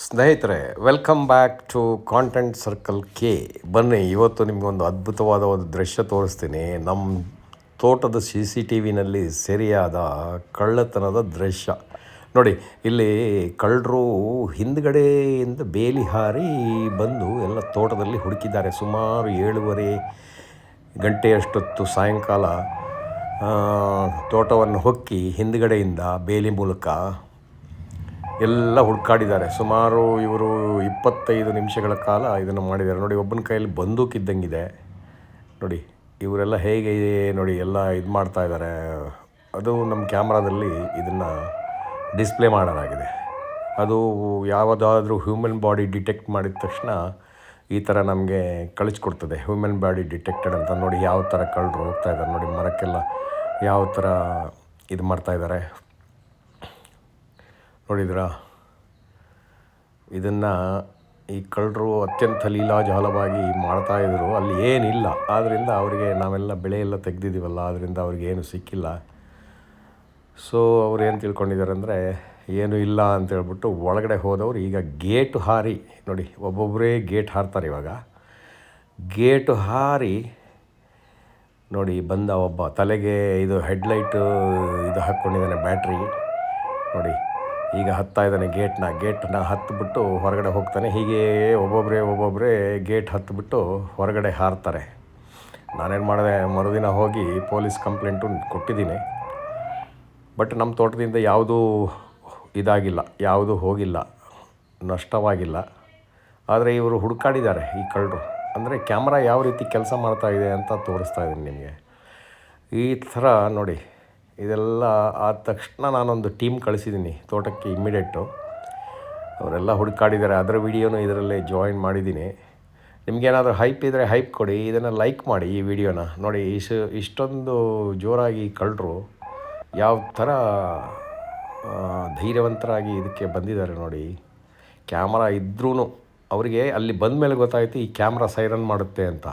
ಸ್ನೇಹಿತರೆ, welcome back to content circle ಕೆ. ಬನ್ನಿ, ಇವತ್ತು ನಿಮಗೊಂದು ಅದ್ಭುತವಾದ ಒಂದು ದೃಶ್ಯ ತೋರಿಸ್ತೀನಿ. ನಮ್ಮ ತೋಟದ CCTVನಲ್ಲಿ ಸೆರೆಯಾದ ಕಳ್ಳತನದ ದೃಶ್ಯ ನೋಡಿ. ಇಲ್ಲಿ ಕಳ್ಳರು ಹಿಂದ್ಗಡೆಯಿಂದ ಬೇಲಿ ಹಾರಿ ಬಂದು ಎಲ್ಲ ತೋಟದಲ್ಲಿ ಹುಡುಕಿದ್ದಾರೆ. ಸುಮಾರು 7:30 ಗಂಟೆಯಷ್ಟೊತ್ತು ಸಾಯಂಕಾಲ ತೋಟವನ್ನು ಹೊಕ್ಕಿ ಹಿಂದ್ಗಡೆಯಿಂದ ಬೇಲಿ ಮೂಲಕ ಎಲ್ಲ ಹುಡುಕಾಡಿದ್ದಾರೆ. ಸುಮಾರು ಇವರು 25 ನಿಮಿಷಗಳ ಕಾಲ ಇದನ್ನು ಮಾಡಿದ್ದಾರೆ ನೋಡಿ. ಒಬ್ಬನ ಕೈಯಲ್ಲಿ ಬಂದೂಕಿದ್ದಂಗಿದೆ ನೋಡಿ. ಇವರೆಲ್ಲ ಹೇಗೆ ನೋಡಿ ಎಲ್ಲ ಇದು ಮಾಡ್ತಾಯಿದ್ದಾರೆ. ಅದು ನಮ್ಮ ಕ್ಯಾಮ್ರಾದಲ್ಲಿ ಇದನ್ನು ಡಿಸ್ಪ್ಲೇ ಮಾಡಲಾಗಿದೆ. ಅದು ಯಾವುದಾದ್ರೂ ಹ್ಯೂಮನ್ ಬಾಡಿ ಡಿಟೆಕ್ಟ್ ಮಾಡಿದ ತಕ್ಷಣ ಈ ಥರ ನಮಗೆ ಕಳಿಸ್ಕೊಡ್ತದೆ. ಹ್ಯೂಮನ್ ಬಾಡಿ ಡಿಟೆಕ್ಟೆಡ್ ಅಂತ ನೋಡಿ. ಯಾವ ಥರ ಕಳ್ಳರು ಹೋಗ್ತಾಯಿದ್ದಾರೆ ನೋಡಿ. ಮರಕ್ಕೆಲ್ಲ ಯಾವ ಥರ ಇದು ಮಾಡ್ತಾಯಿದ್ದಾರೆ ನೋಡಿದ್ರಾ. ಇದನ್ನು ಈ ಕಳ್ಳರು ಅತ್ಯಂತ ಲೀಲಾಜಾಲವಾಗಿ ಮಾಡ್ತಾಯಿದ್ರು. ಅಲ್ಲಿ ಏನಿಲ್ಲ, ಆದ್ದರಿಂದ ಅವರಿಗೆ ನಾವೆಲ್ಲ ಬೆಳೆ ಎಲ್ಲ ತೆಗೆದಿದ್ದೀವಲ್ಲ, ಆದ್ದರಿಂದ ಅವ್ರಿಗೇನು ಸಿಕ್ಕಿಲ್ಲ. ಸೊ ಅವ್ರು ಏನು ತಿಳ್ಕೊಂಡಿದ್ದಾರೆ ಅಂದರೆ ಏನೂ ಇಲ್ಲ ಅಂತೇಳ್ಬಿಟ್ಟು ಒಳಗಡೆ ಹೋದವರು ಈಗ ಗೇಟು ಹಾರಿ ನೋಡಿ. ಒಬ್ಬೊಬ್ಬರೇ ಗೇಟ್ ಹಾರ್ತಾರೆ ಇವಾಗ. ಗೇಟು ಹಾರಿ ನೋಡಿ ಬಂದ ಒಬ್ಬ. ತಲೆಗೆ ಇದು ಹೆಡ್ಲೈಟು ಇದು ಹಾಕ್ಕೊಂಡಿದ್ದಾನೆ, ಬ್ಯಾಟ್ರಿ ನೋಡಿ. ಈಗ ಹತ್ತಾ ಇದ್ದಾನೆ ಗೇಟ್ನ ಹತ್ತಿಬಿಟ್ಟು ಹೊರಗಡೆ ಹೋಗ್ತಾನೆ. ಹೀಗೆ ಒಬ್ಬೊಬ್ಬರೇ ಗೇಟ್ ಹತ್ತಿಬಿಟ್ಟು ಹೊರಗಡೆ ಹಾರ್ತಾರೆ. ನಾನೇನು ಮಾಡಿದೆ, ಮರುದಿನ ಹೋಗಿ ಪೊಲೀಸ್ ಕಂಪ್ಲೇಂಟು ಕೊಟ್ಟಿದ್ದೀನಿ. ಬಟ್ ನಮ್ಮ ತೋಟದಿಂದ ಯಾವುದೂ ಇದಾಗಿಲ್ಲ, ಯಾವುದೂ ಹೋಗಿಲ್ಲ, ನಷ್ಟವಾಗಿಲ್ಲ. ಆದರೆ ಇವರು ಹುಡುಕಾಡಿದ್ದಾರೆ ಈ ಕಳ್ಳರು. ಅಂದರೆ ಕ್ಯಾಮ್ರಾ ಯಾವ ರೀತಿ ಕೆಲಸ ಮಾಡ್ತಾಯಿದೆ ಅಂತ ತೋರಿಸ್ತಾ ಇದ್ದೀನಿ ನಿಮಗೆ. ಈ ಥರ ನೋಡಿ. ಇದೆಲ್ಲ ಆದ ತಕ್ಷಣ ನಾನೊಂದು ಟೀಮ್ ಕಳಿಸಿದ್ದೀನಿ ತೋಟಕ್ಕೆ ಇಮ್ಮಿಡಿಯೇಟು. ಅವರೆಲ್ಲ ಹುಡುಕಾಡಿದ್ದಾರೆ. ಅದರ ವಿಡಿಯೋನು ಇದರಲ್ಲೇ ಜಾಯಿನ್ ಮಾಡಿದ್ದೀನಿ. ನಿಮಗೇನಾದರೂ ಹೈಪ್ ಇದ್ದರೆ ಹೈಪ್ ಕೊಡಿ, ಇದನ್ನು ಲೈಕ್ ಮಾಡಿ ಈ ವಿಡಿಯೋನ ನೋಡಿ. ಇಷ್ಟೊಂದು ಜೋರಾಗಿ ಕಳ್ಳರು ಯಾವ ಥರ ಧೈರ್ಯವಂತರಾಗಿ ಇದಕ್ಕೆ ಬಂದಿದ್ದಾರೆ ನೋಡಿ. ಕ್ಯಾಮ್ರಾ ಇದ್ರೂ ಅವರಿಗೆ ಅಲ್ಲಿ ಬಂದ ಮೇಲೆ ಗೊತ್ತಾಯಿತು ಈ ಕ್ಯಾಮ್ರಾ ಸೈರನ್ ಮಾಡುತ್ತೆ ಅಂತ.